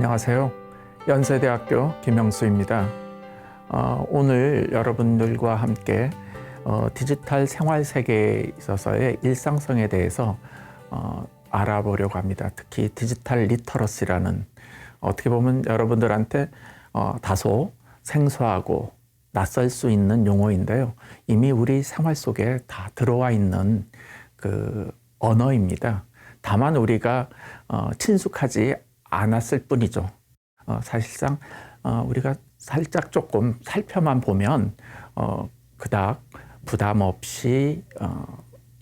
안녕하세요. 연세대학교 김영수입니다. 오늘 여러분들과 함께 디지털 생활 세계에 있어서의 일상성에 대해서 알아보려고 합니다. 특히 디지털 리터러시라는 어떻게 보면 여러분들한테 다소 생소하고 낯설 수 있는 용어인데요. 이미 우리 생활 속에 다 들어와 있는 그 언어입니다. 다만 우리가 친숙하지 않았을 뿐이죠. 사실상 우리가 살짝 조금 살펴만 보면 그닥 부담 없이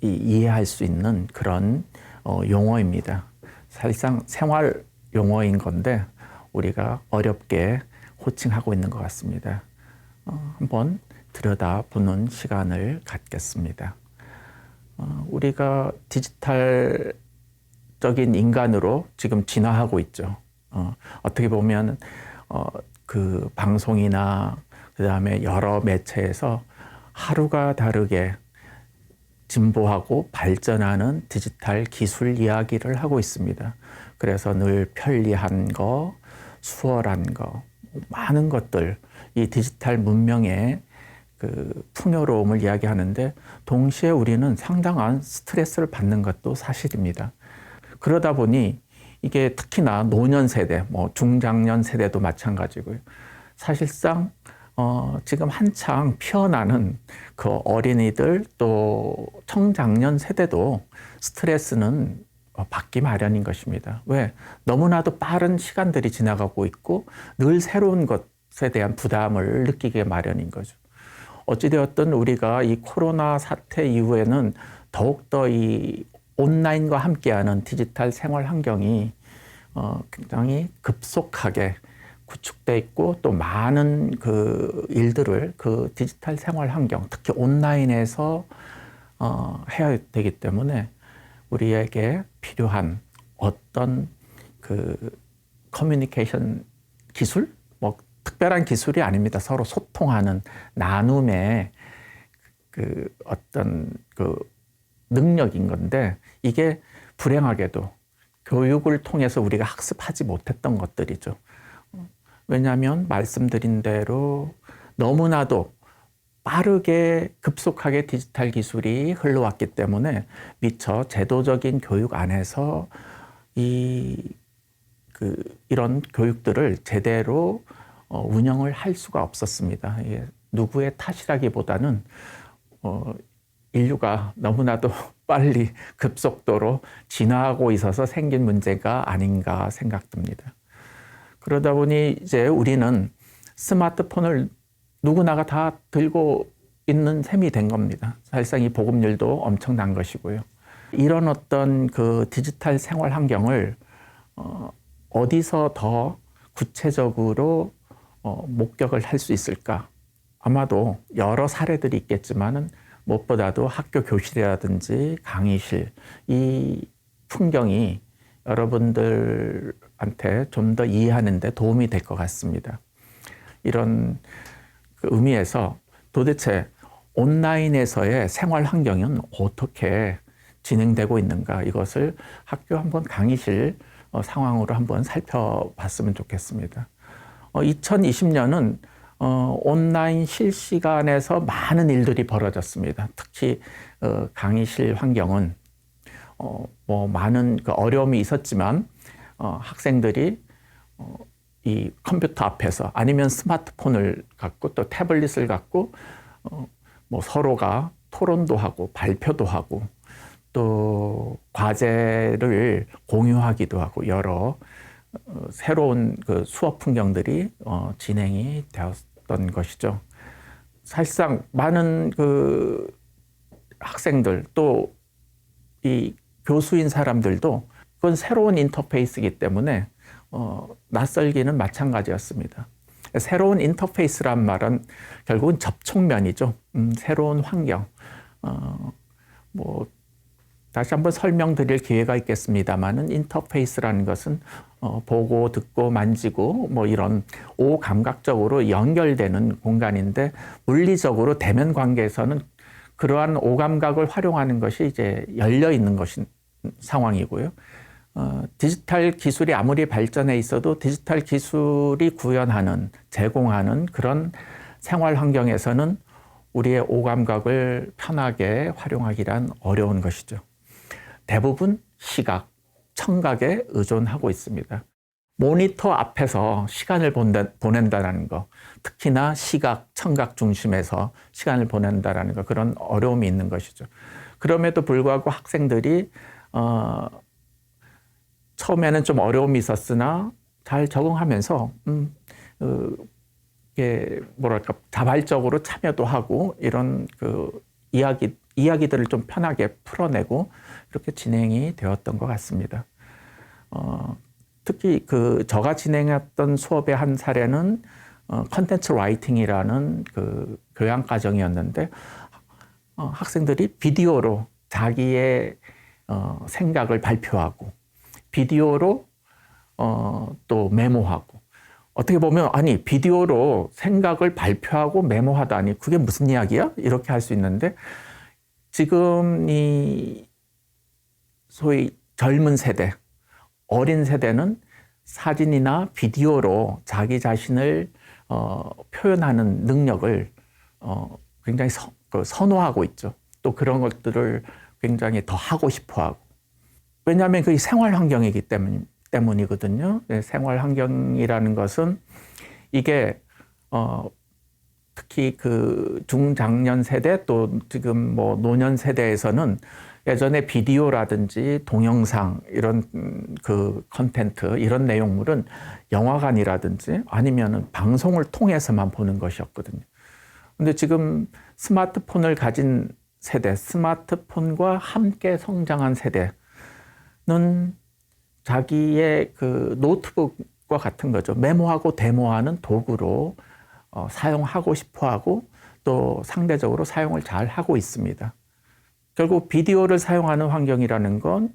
이해할 수 있는 그런 용어입니다. 사실상 생활 용어인 건데 우리가 어렵게 호칭하고 있는 것 같습니다. 한번 들여다보는 시간을 갖겠습니다. 우리가 디지털적인 인간으로 지금 진화하고 있죠. 어떻게 보면 그 방송이나 그다음에 여러 매체에서 하루가 다르게 진보하고 발전하는 디지털 기술 이야기를 하고 있습니다. 그래서 늘 편리한 거, 수월한 거, 많은 것들, 이 디지털 문명의 그 풍요로움을 이야기하는데 동시에 우리는 상당한 스트레스를 받는 것도 사실입니다. 그러다 보니 이게 특히나 노년 세대, 중장년 세대도 마찬가지고요. 사실상 지금 한창 피어나는 그 어린이들 또 청장년 세대도 스트레스는 받기 마련인 것입니다. 왜? 너무나도 빠른 시간들이 지나가고 있고 늘 새로운 것에 대한 부담을 느끼게 마련인 거죠. 어찌되었든 우리가 이 코로나 사태 이후에는 더욱더 이 온라인과 함께하는 디지털 생활 환경이 굉장히 급속하게 구축돼 있고 또 많은 그 일들을 그 디지털 생활 환경, 특히 온라인에서 해야 되기 때문에 우리에게 필요한 어떤 그 커뮤니케이션 기술, 특별한 기술이 아닙니다. 서로 소통하는 나눔의 그 어떤 그 능력인 건데 이게 불행하게도 교육을 통해서 우리가 학습하지 못했던 것들이죠. 왜냐하면 말씀드린 대로 너무나도 빠르게 급속하게 디지털 기술이 흘러왔기 때문에 미처 제도적인 교육 안에서 이런 교육들을 제대로 운영을 할 수가 없었습니다. 이게 누구의 탓이라기보다는 인류가 너무나도 빨리 급속도로 진화하고 있어서 생긴 문제가 아닌가 생각됩니다. 그러다 보니 이제 우리는 스마트폰을 누구나가 다 들고 있는 셈이 된 겁니다. 사실상 이 보급률도 엄청난 것이고요. 이런 어떤 그 디지털 생활 환경을 어디서 더 구체적으로 목격을 할 수 있을까? 아마도 여러 사례들이 있겠지만은 무엇보다도 학교 교실이라든지 강의실, 이 풍경이 여러분들한테 좀 더 이해하는 데 도움이 될 것 같습니다. 이런 그 의미에서 도대체 온라인에서의 생활 환경은 어떻게 진행되고 있는가, 이것을 학교 한번 강의실 상황으로 한번 살펴봤으면 좋겠습니다. 2020년은 온라인 실시간에서 많은 일들이 벌어졌습니다. 특히 강의실 환경은 많은 그 어려움이 있었지만 학생들이 이 컴퓨터 앞에서 아니면 스마트폰을 갖고 또 태블릿을 갖고 서로가 토론도 하고 발표도 하고 또 과제를 공유하기도 하고 여러 새로운 그 수업 풍경들이 진행이 되었던 것이죠. 사실상 많은 그 학생들 또 이 교수인 사람들도 그건 새로운 인터페이스이기 때문에 낯설기는 마찬가지였습니다. 새로운 인터페이스란 말은 결국은 접촉면이죠. 새로운 환경. 다시 한번 설명드릴 기회가 있겠습니다만은 인터페이스라는 것은 보고 듣고 만지고 이런 오감각적으로 연결되는 공간인데 물리적으로 대면 관계에서는 그러한 오감각을 활용하는 것이 이제 열려 있는 것인 상황이고요. 디지털 기술이 아무리 발전해 있어도 디지털 기술이 구현하는, 제공하는 그런 생활 환경에서는 우리의 오감각을 편하게 활용하기란 어려운 것이죠. 대부분 시각, 청각에 의존하고 있습니다. 모니터 앞에서 시간을 보낸다는 거, 특히나 시각, 청각 중심에서 시간을 보낸다는 거, 그런 어려움이 있는 것이죠. 그럼에도 불구하고 학생들이 처음에는 좀 어려움이 있었으나 잘 적응하면서 이게 뭐랄까 자발적으로 참여도 하고 이런 그 이야기들을 좀 편하게 풀어내고 이렇게 진행이 되었던 것 같습니다. 특히 그 제가 진행했던 수업의 한 사례는 컨텐츠 라이팅이라는 그 교양 과정이었는데 학생들이 비디오로 자기의 생각을 발표하고 비디오로 또 메모하고 어떻게 보면 아니 비디오로 생각을 발표하고 메모하다니 그게 무슨 이야기야? 이렇게 할 수 있는데 지금 이 소위 젊은 세대, 어린 세대는 사진이나 비디오로 자기 자신을 표현하는 능력을 굉장히 선호하고 있죠. 또 그런 것들을 굉장히 더 하고 싶어하고. 왜냐하면 그게 생활 환경이기 때문이거든요. 생활 환경이라는 것은 이게 특히 그 중장년 세대 또 지금 뭐 노년 세대에서는 예전에 비디오라든지 동영상 이런 그 컨텐트 이런 내용물은 영화관이라든지 아니면은 방송을 통해서만 보는 것이었거든요. 근데 지금 스마트폰을 가진 세대, 스마트폰과 함께 성장한 세대는 자기의 그 노트북과 같은 거죠. 메모하고 데모하는 도구로 사용하고 싶어 하고 또 상대적으로 사용을 잘 하고 있습니다. 결국 비디오를 사용하는 환경이라는 건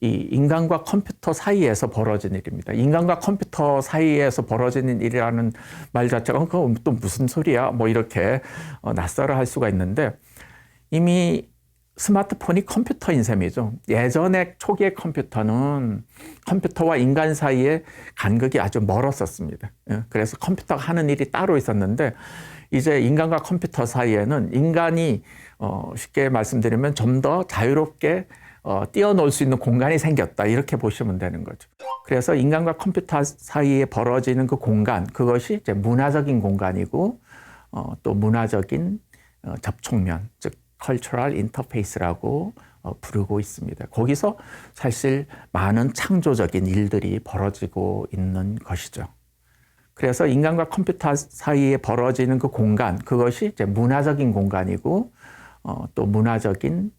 이 인간과 컴퓨터 사이에서 벌어진 일입니다. 인간과 컴퓨터 사이에서 벌어지는 일이라는 말 자체가 그건 또 무슨 소리야? 뭐 이렇게 낯설어 할 수가 있는데 이미 스마트폰이 컴퓨터인 셈이죠. 예전에 초기의 컴퓨터는 컴퓨터와 인간 사이에 간극이 아주 멀었었습니다. 그래서 컴퓨터가 하는 일이 따로 있었는데 이제 인간과 컴퓨터 사이에는 인간이 쉽게 말씀드리면 좀 더 자유롭게 뛰어놀 수 있는 공간이 생겼다 이렇게 보시면 되는 거죠. 그래서 인간과 컴퓨터 사이에 벌어지는 그 공간 그것이 이제 문화적인 공간이고 또 문화적인 접촉면 즉 cultural interface라고 부르고 있습니다. 거기서 사실 많은 창조적인 일들이 벌어지고 있는 것이죠. 그래서 인간과 컴퓨터 사이에 벌어지는 그 공간, 그것이 이제 문화적인 공간이고 또 문화적인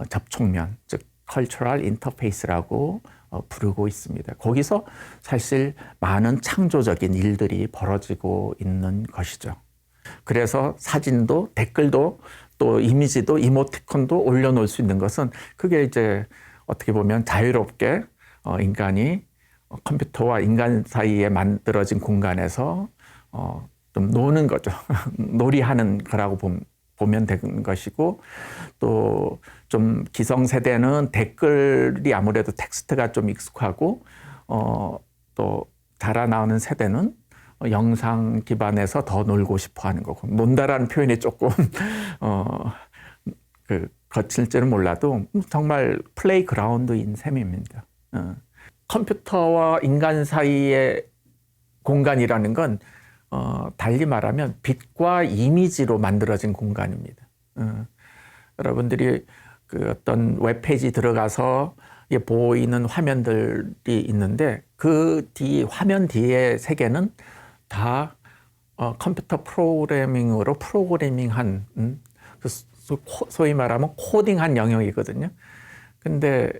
접촉면, 즉 cultural interface라고 부르고 있습니다. 거기서 사실 많은 창조적인 일들이 벌어지고 있는 것이죠. 그래서 사진도 댓글도 또 이미지도 이모티콘도 올려놓을 수 있는 것은 그게 이제 어떻게 보면 자유롭게 인간이 컴퓨터와 인간 사이에 만들어진 공간에서 좀 노는 거죠. 놀이하는 거라고 보면 되는 것이고 또 좀 기성세대는 댓글이 아무래도 텍스트가 좀 익숙하고 또 자라나오는 세대는 영상 기반에서 더 놀고 싶어 하는 거고 논다라는 표현이 조금 거칠지는 몰라도 정말 플레이그라운드인 셈입니다. 컴퓨터와 인간 사이의 공간이라는 건 달리 말하면 빛과 이미지로 만들어진 공간입니다. 여러분들이 그 어떤 웹페이지 들어가서 보이는 화면들이 있는데 그 화면 뒤의 세계는 다 컴퓨터 프로그래밍으로 프로그래밍한 소위 말하면 코딩한 영역이거든요. 근데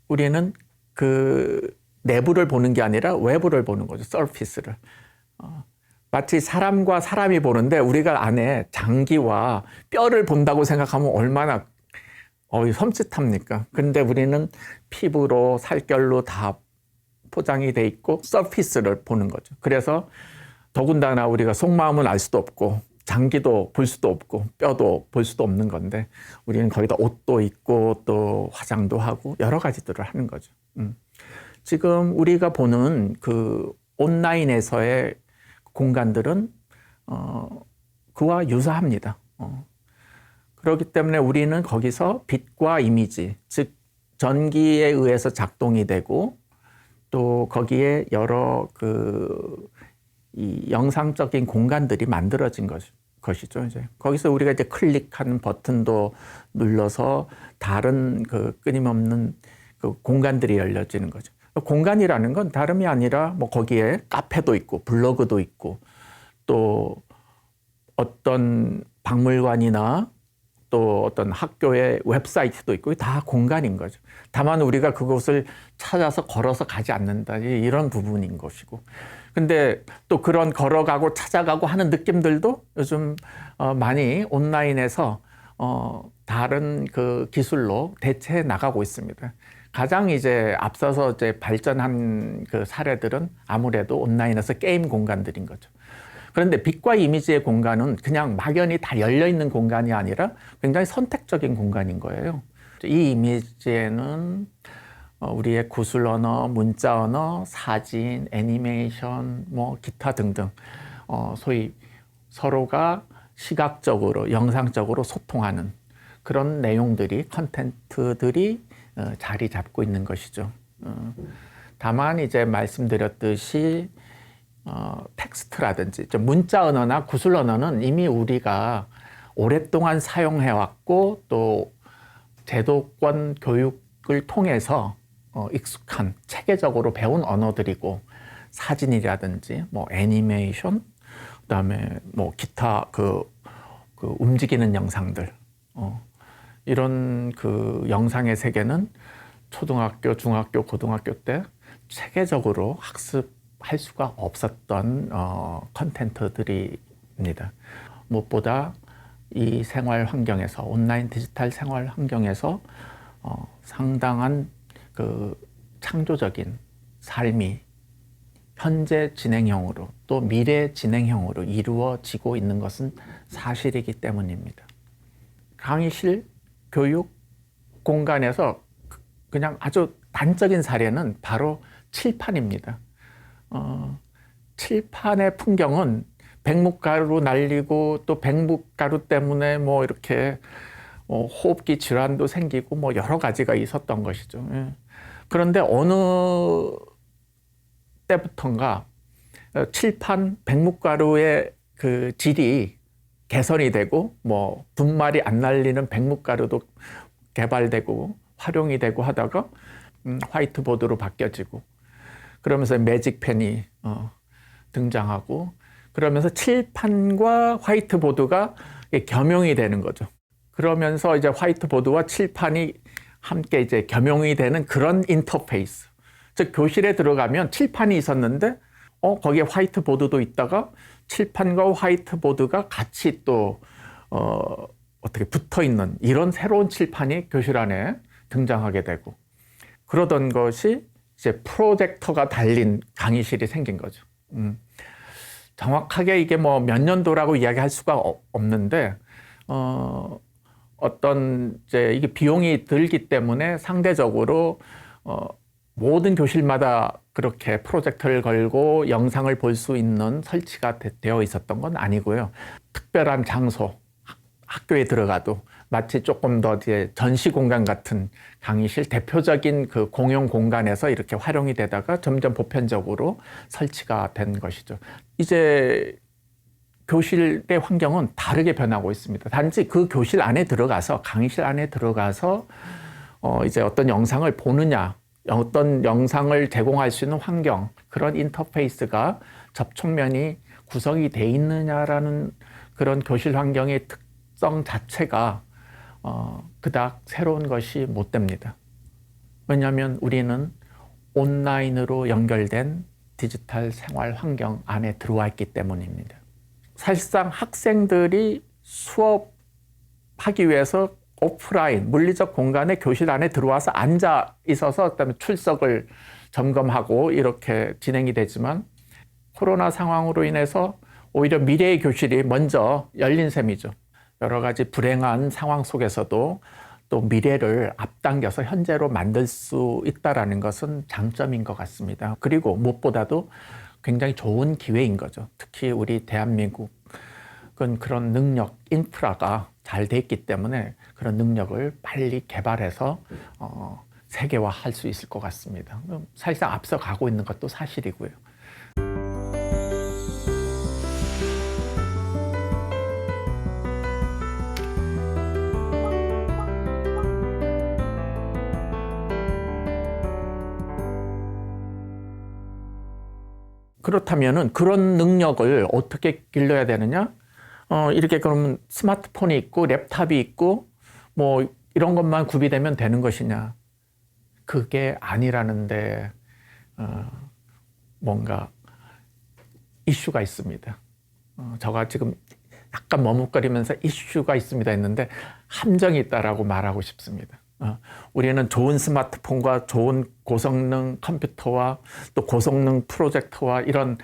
우리는 그 내부를 보는 게 아니라 외부를 보는 거죠. 서피스를. 마치 사람과 사람이 보는데 우리가 안에 장기와 뼈를 본다고 생각하면 얼마나 섬찟합니까? 근데 우리는 피부로 살결로 다 포장이 돼 있고 서피스를 보는 거죠. 그래서 더군다나 우리가 속마음은 알 수도 없고 장기도 볼 수도 없고 뼈도 볼 수도 없는 건데 우리는 거기다 옷도 입고 또 화장도 하고 여러 가지들을 하는 거죠. 지금 우리가 보는 그 온라인에서의 공간들은 그와 유사합니다. 그렇기 때문에 우리는 거기서 빛과 이미지, 즉 전기에 의해서 작동이 되고 또 거기에 여러 이 영상적인 공간들이 만들어진 것이죠. 이제 거기서 우리가 이제 클릭하는 버튼도 눌러서 다른 끊임없는 공간들이 열려지는 거죠. 공간이라는 건 다름이 아니라 뭐 거기에 카페도 있고 블로그도 있고 또 어떤 박물관이나 또 어떤 학교의 웹사이트도 있고 다 공간인 거죠. 다만 우리가 그곳을 찾아서 걸어서 가지 않는다 이런 부분인 것이고, 근데 또 그런 걸어가고 찾아가고 하는 느낌들도 요즘 많이 온라인에서 다른 기술로 대체해 나가고 있습니다. 가장 이제 앞서서 이제 발전한 사례들은 아무래도 온라인에서 게임 공간들인 거죠. 그런데 빛과 이미지의 공간은 그냥 막연히 다 열려있는 공간이 아니라 굉장히 선택적인 공간인 거예요. 이 이미지에는 우리의 구술 언어, 문자 언어, 사진, 애니메이션, 뭐 기타 등등 소위 서로가 시각적으로, 영상적으로 소통하는 그런 내용들이, 컨텐츠들이 자리 잡고 있는 것이죠. 다만 이제 말씀드렸듯이 텍스트라든지 문자 언어나 구술 언어는 이미 우리가 오랫동안 사용해왔고 또 제도권 교육을 통해서 익숙한 체계적으로 배운 언어들이고, 사진이라든지 뭐 애니메이션, 그다음에 뭐 기타 움직이는 영상들, 이런 영상의 세계는 초등학교, 중학교, 고등학교 때 체계적으로 학습할 수가 없었던 컨텐츠들입니다. 무엇보다 이 생활 환경에서, 온라인 디지털 생활 환경에서 상당한 창조적인 삶이 현재 진행형으로 또 미래 진행형으로 이루어지고 있는 것은 사실이기 때문입니다. 강의실, 교육 공간에서 그냥 아주 단적인 사례는 바로 칠판입니다. 칠판의 풍경은 백묵가루 날리고 또 백묵가루 때문에 뭐 이렇게 호흡기 질환도 생기고 뭐 여러 가지가 있었던 것이죠. 그런데 어느 때부턴가 칠판 백묵가루의 질이 개선이 되고 뭐 분말이 안 날리는 백묵가루도 개발되고 활용이 되고 하다가 화이트보드로 바뀌어지고, 그러면서 매직펜이 등장하고, 그러면서 칠판과 화이트보드가 겸용이 되는 거죠. 그러면서 이제 화이트보드와 칠판이 함께 이제 겸용이 되는 그런 인터페이스. 즉 교실에 들어가면 칠판이 있었는데 거기에 화이트보드도 있다가 칠판과 화이트보드가 같이 또 어떻게 붙어 있는 이런 새로운 칠판이 교실 안에 등장하게 되고, 그러던 것이 이제 프로젝터가 달린 강의실이 생긴 거죠. 정확하게 이게 뭐 몇 년도라고 이야기할 수가 없는데 어떤 이제 이게 비용이 들기 때문에 상대적으로 모든 교실마다 그렇게 프로젝터를 걸고 영상을 볼 수 있는 설치가 되어 있었던 건 아니고요. 특별한 장소, 학교에 들어가도 마치 조금 더 이제 전시 공간 같은 강의실, 대표적인 공용 공간에서 이렇게 활용이 되다가 점점 보편적으로 설치가 된 것이죠. 이제 교실의 환경은 다르게 변하고 있습니다. 단지 그 교실 안에 들어가서, 강의실 안에 들어가서 이제 어떤 영상을 보느냐, 어떤 영상을 제공할 수 있는 환경, 그런 인터페이스가 접촉면이 구성이 돼 있느냐라는 그런 교실 환경의 특성 자체가 그닥 새로운 것이 못 됩니다. 왜냐하면 우리는 온라인으로 연결된 디지털 생활 환경 안에 들어와 있기 때문입니다. 사실상 학생들이 수업하기 위해서 오프라인, 물리적 공간에 교실 안에 들어와서 앉아 있어서 그다음에 출석을 점검하고 이렇게 진행이 되지만, 코로나 상황으로 인해서 오히려 미래의 교실이 먼저 열린 셈이죠. 여러 가지 불행한 상황 속에서도 또 미래를 앞당겨서 현재로 만들 수 있다라는 것은 장점인 것 같습니다. 그리고 무엇보다도 굉장히 좋은 기회인 거죠. 특히 우리 대한민국은 그런 능력, 인프라가 잘 돼 있기 때문에 그런 능력을 빨리 개발해서 세계화할 수 있을 것 같습니다. 사실상 앞서가고 있는 것도 사실이고요. 그렇다면은 그런 능력을 어떻게 길러야 되느냐? 이렇게 그러면 스마트폰이 있고 랩탑이 있고 뭐 이런 것만 구비되면 되는 것이냐? 그게 아니라는데 뭔가 이슈가 있습니다. 제가 지금 약간 머뭇거리면서 이슈가 있습니다 했는데 함정이 있다라고 말하고 싶습니다. 우리는 좋은 스마트폰과 좋은 고성능 컴퓨터와 또 고성능 프로젝터와 이런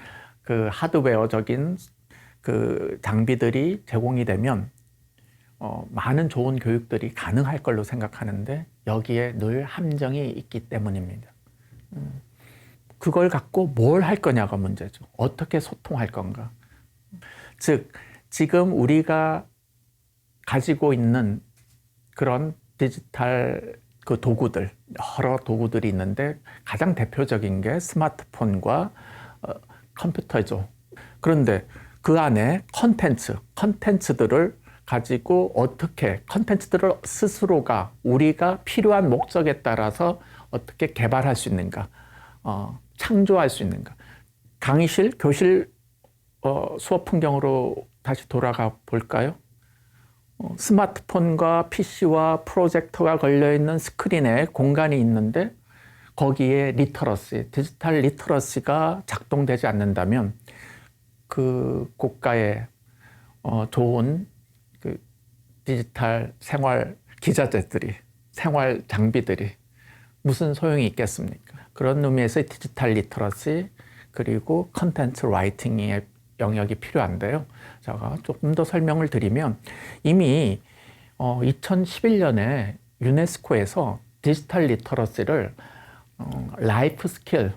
그 하드웨어적인 그 장비들이 제공이 되면 많은 좋은 교육들이 가능할 걸로 생각하는데 여기에 늘 함정이 있기 때문입니다. 그걸 갖고 뭘 할 거냐가 문제죠. 어떻게 소통할 건가. 즉 지금 우리가 가지고 있는 그런 디지털 그 도구들, 여러 도구들이 있는데 가장 대표적인 게 스마트폰과 컴퓨터죠. 그런데 그 안에 컨텐츠들을 가지고 어떻게 컨텐츠들을 스스로가 우리가 필요한 목적에 따라서 어떻게 개발할 수 있는가, 창조할 수 있는가. 강의실, 교실 수업 풍경으로 다시 돌아가 볼까요? 스마트폰과 PC와 프로젝터가 걸려있는 스크린에 공간이 있는데 거기에 리터러시, 디지털 리터러시가 작동되지 않는다면 그 고가의 좋은 그 디지털 생활 기자재들이, 생활 장비들이 무슨 소용이 있겠습니까? 그런 의미에서 디지털 리터러시 그리고 컨텐츠 라이팅의 영역이 필요한데요. 제가 조금 더 설명을 드리면 이미 2011년에 유네스코에서 디지털 리터러시를 라이프 스킬,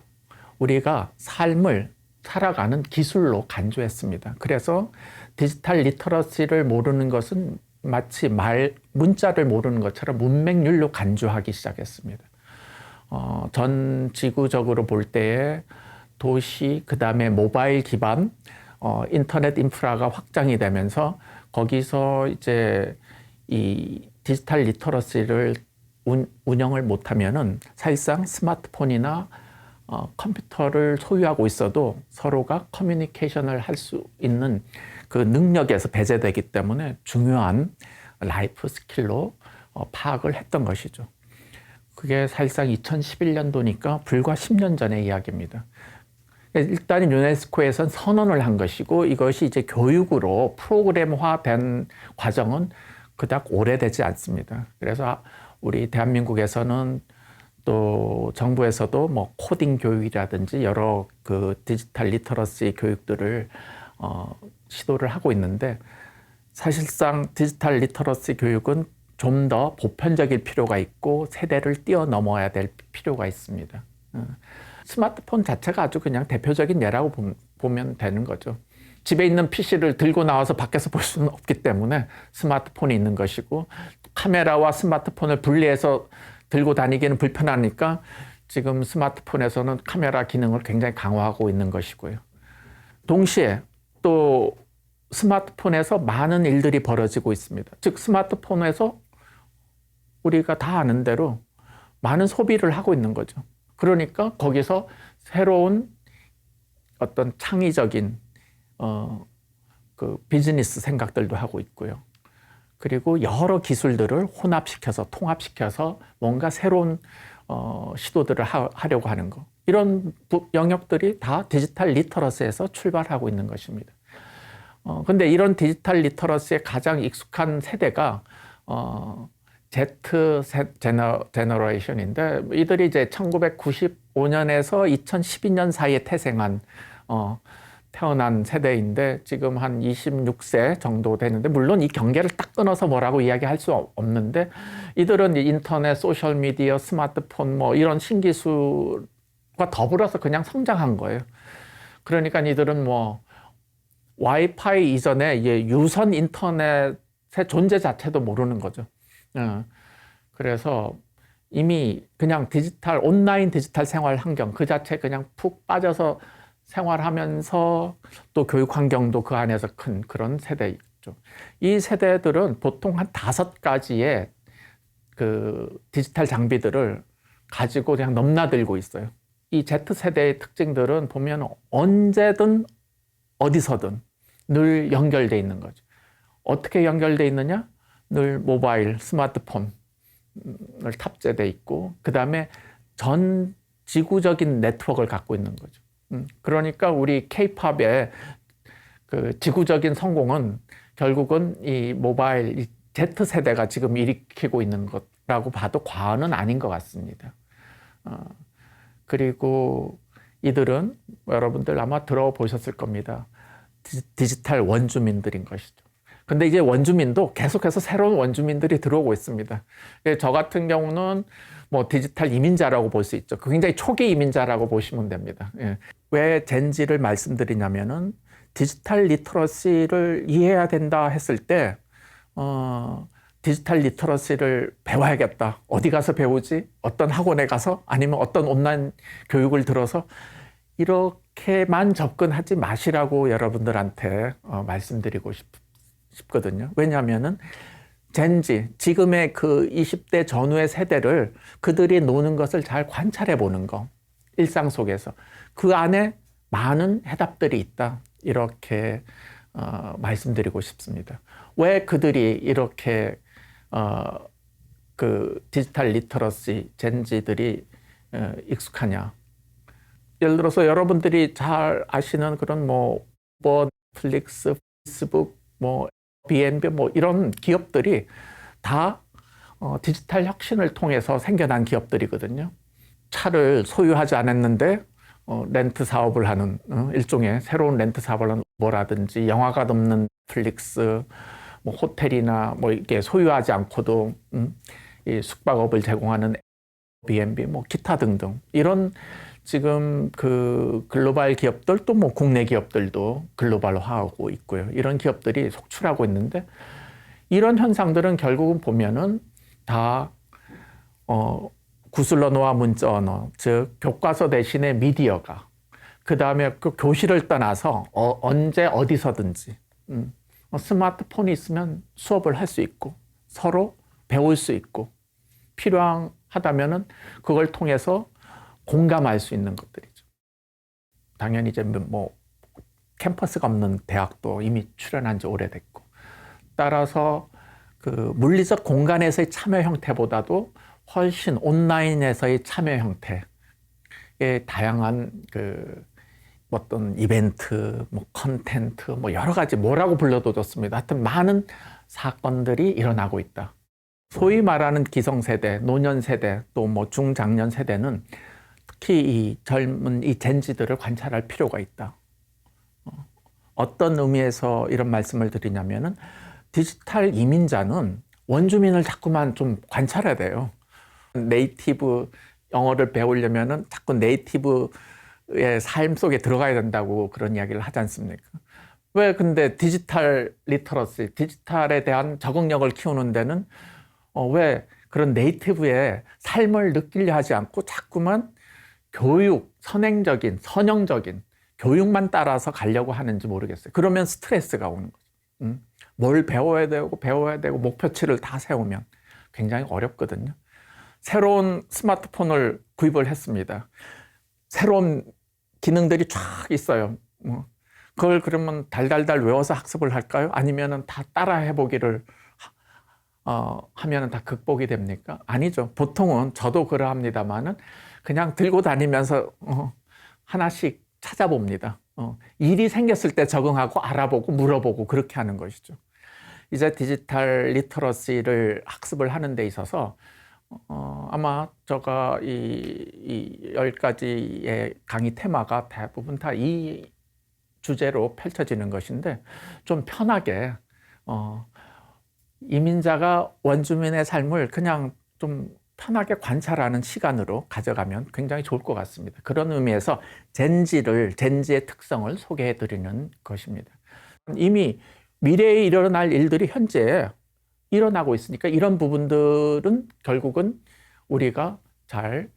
우리가 삶을 살아가는 기술로 간주했습니다. 그래서 디지털 리터러시를 모르는 것은 마치 문자를 모르는 것처럼 문맹률로 간주하기 시작했습니다. 전 지구적으로 볼 때에 도시, 그 다음에 모바일 기반 인터넷 인프라가 확장이 되면서 거기서 이제 이 디지털 리터러시를 운영을 못하면은 사실상 스마트폰이나 컴퓨터를 소유하고 있어도 서로가 커뮤니케이션을 할 수 있는 그 능력에서 배제되기 때문에 중요한 라이프 스킬로 파악을 했던 것이죠. 그게 사실상 2011년도니까 불과 10년 전의 이야기입니다. 일단 유네스코에서는 선언을 한 것이고 이것이 이제 교육으로 프로그램화된 과정은 그닥 오래되지 않습니다. 그래서 우리 대한민국에서는 또 정부에서도 뭐 코딩 교육이라든지 여러 그 디지털 리터러시 교육들을 시도를 하고 있는데 사실상 디지털 리터러시 교육은 좀 더 보편적일 필요가 있고 세대를 뛰어넘어야 될 필요가 있습니다. 스마트폰 자체가 아주 그냥 대표적인 예라고 보면 되는 거죠. 집에 있는 PC를 들고 나와서 밖에서 볼 수는 없기 때문에 스마트폰이 있는 것이고 카메라와 스마트폰을 분리해서 들고 다니기는 불편하니까 지금 스마트폰에서는 카메라 기능을 굉장히 강화하고 있는 것이고요. 동시에 또 스마트폰에서 많은 일들이 벌어지고 있습니다. 즉 스마트폰에서 우리가 다 아는 대로 많은 소비를 하고 있는 거죠. 그러니까 거기서 새로운 어떤 창의적인 그 비즈니스 생각들도 하고 있고요. 그리고 여러 기술들을 혼합시켜서 통합시켜서 뭔가 새로운 시도들을 하려고 하는 거. 이런 영역들이 다 디지털 리터러시에서 출발하고 있는 것입니다. 근데 이런 디지털 리터러시에 가장 익숙한 세대가 Z 제너레이션인데 이들이 이제 1995년에서 2012년 사이에 태생한 태어난 세대인데 지금 한 26세 정도 되는데, 물론 이 경계를 딱 끊어서 뭐라고 이야기할 수 없는데, 이들은 인터넷, 소셜미디어, 스마트폰 뭐 이런 신기술과 더불어서 그냥 성장한 거예요. 그러니까 이들은 뭐 와이파이 이전에 이제 유선 인터넷의 존재 자체도 모르는 거죠. 그래서 이미 그냥 온라인 디지털 생활 환경 그 자체 그냥 푹 빠져서 생활하면서 또 교육 환경도 그 안에서 큰 그런 세대죠. 이 세대들은 보통 한 5가지의 그 디지털 장비들을 가지고 그냥 넘나들고 있어요. 이 Z세대의 특징들은 보면 언제든 어디서든 늘 연결돼 있는 거죠. 어떻게 연결돼 있느냐? 늘 모바일, 스마트폰을 탑재돼 있고, 그 다음에 전 지구적인 네트워크를 갖고 있는 거죠. 그러니까 우리 K-팝의 그 지구적인 성공은 결국은 이 모바일, 이 Z세대가 지금 일으키고 있는 것라고 봐도 과언은 아닌 것 같습니다. 그리고 이들은 여러분들 아마 들어보셨을 겁니다. 디지털 원주민들인 것이죠. 근데 이제 원주민도 계속해서 새로운 원주민들이 들어오고 있습니다. 저 같은 경우는 뭐 디지털 이민자라고 볼 수 있죠. 굉장히 초기 이민자라고 보시면 됩니다. 왜 젠지를 말씀드리냐면은 디지털 리터러시를 이해해야 된다 했을 때, 디지털 리터러시를 배워야겠다. 어디 가서 배우지? 어떤 학원에 가서? 아니면 어떤 온라인 교육을 들어서? 이렇게만 접근하지 마시라고 여러분들한테 말씀드리고 싶거든요. 왜냐하면은 젠지, 지금의 그 20대 전후의 세대를 그들이 노는 것을 잘 관찰해 보는 거. 일상 속에서. 그 안에 많은 해답들이 있다. 이렇게 말씀드리고 싶습니다. 왜 그들이 이렇게 그 디지털 리터러시 젠지들이 익숙하냐? 예를 들어서 여러분들이 잘 아시는 그런 뭐 넷플릭스, 페이스북, 뭐 B&B 뭐 이런 기업들이 다 디지털 혁신을 통해서 생겨난 기업들이거든요. 차를 소유하지 않았는데 렌트 사업을 하는 일종의 새로운 렌트 사업을 하는 뭐라든지, 영화가 없는 넷플릭스, 뭐 호텔이나 뭐 이렇게 소유하지 않고도 이 숙박업을 제공하는 B&B 뭐 기타 등등, 이런 지금 그 글로벌 기업들, 또 뭐 국내 기업들도 글로벌화하고 있고요. 이런 기업들이 속출하고 있는데, 이런 현상들은 결국은 보면은 다 구슬 언어와 문자 언어, 즉 교과서 대신에 미디어가, 그 다음에 그 교실을 떠나서 언제 어디서든지 스마트폰이 있으면 수업을 할 수 있고 서로 배울 수 있고, 필요하다면은 그걸 통해서 공감할 수 있는 것들이죠. 당연히 이제 뭐 캠퍼스가 없는 대학도 이미 출현한 지 오래됐고, 따라서 그 물리적 공간에서의 참여 형태보다도 훨씬 온라인에서의 참여 형태의 다양한 그 어떤 이벤트, 뭐 컨텐트, 뭐 여러 가지 뭐라고 불러도 좋습니다. 하여튼 많은 사건들이 일어나고 있다. 소위 말하는 기성세대, 노년세대, 또 뭐 중장년 세대는 특히 이 젊은 이 젠지들을 관찰할 필요가 있다. 어떤 의미에서 이런 말씀을 드리냐면은, 디지털 이민자는 원주민을 자꾸만 좀 관찰해야 돼요. 네이티브 영어를 배우려면은 자꾸 네이티브의 삶 속에 들어가야 된다고 그런 이야기를 하지 않습니까? 왜 근데 디지털 리터러시, 디지털에 대한 적응력을 키우는 데는 왜 그런 네이티브의 삶을 느끼려 하지 않고 자꾸만 교육, 선행적인, 선형적인 교육만 따라서 가려고 하는지 모르겠어요. 그러면 스트레스가 오는 거죠. 뭘 배워야 되고 목표치를 다 세우면 굉장히 어렵거든요. 새로운 스마트폰을 구입을 했습니다. 새로운 기능들이 쫙 있어요. 그걸 그러면 달달달 외워서 학습을 할까요? 아니면은 다 따라 해보기를 하면은 다 극복이 됩니까? 아니죠. 보통은 저도 그러합니다만은 그냥 들고 다니면서 하나씩 찾아봅니다. 일이 생겼을 때 적응하고 알아보고 물어보고 그렇게 하는 것이죠. 이제 디지털 리터러시를 학습을 하는 데 있어서 아마 제가 이 10가지의 강의 테마가 대부분 다 이 주제로 펼쳐지는 것인데 좀 편하게 이민자가 원주민의 삶을 그냥 좀 편하게 관찰하는 시간으로 가져가면 굉장히 좋을 것 같습니다. 그런 의미에서 젠지의 특성을 소개해 드리는 것입니다. 이미 미래에 일어날 일들이 현재 일어나고 있으니까 이런 부분들은 결국은 우리가 잘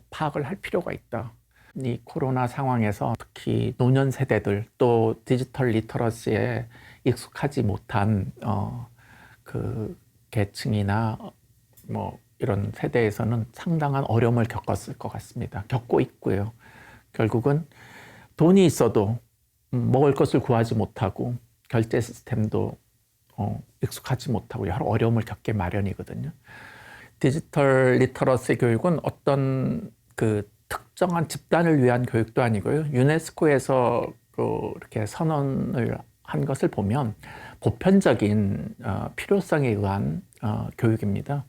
파악을 할 필요가 있다. 이 코로나 상황에서 특히 노년 세대들 또 디지털 리터러시에 익숙하지 못한 그 계층이나 뭐 이런 세대에서는 상당한 어려움을 겪었을 것 같습니다. 겪고 있고요. 결국은 돈이 있어도 먹을 것을 구하지 못하고 결제 시스템도 익숙하지 못하고 여러 어려움을 겪게 마련이거든요. 디지털 리터러시 교육은 어떤 그 특정한 집단을 위한 교육도 아니고요. 유네스코에서 이렇게 선언을 한 것을 보면 보편적인 필요성에 의한 교육입니다.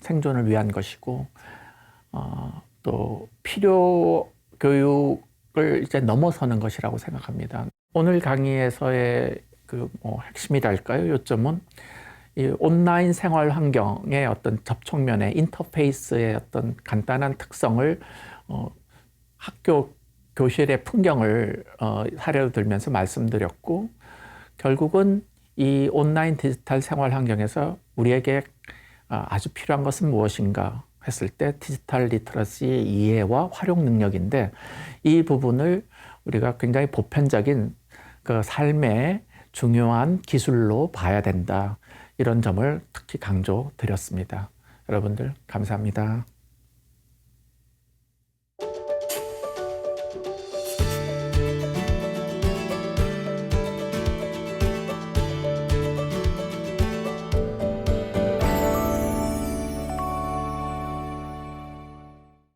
생존을 위한 것이고 또 필요 교육을 이제 넘어서는 것이라고 생각합니다. 오늘 강의에서의 핵심이랄까요? 요점은 이 온라인 생활 환경의 어떤 접촉면의 인터페이스의 어떤 간단한 특성을 학교 교실의 풍경을 사례로 들면서 말씀드렸고, 결국은 이 온라인 디지털 생활 환경에서 우리에게 아주 필요한 것은 무엇인가 했을 때 디지털 리터러시의 이해와 활용 능력인데, 이 부분을 우리가 굉장히 보편적인 그 삶의 중요한 기술로 봐야 된다. 이런 점을 특히 강조드렸습니다. 여러분들 감사합니다.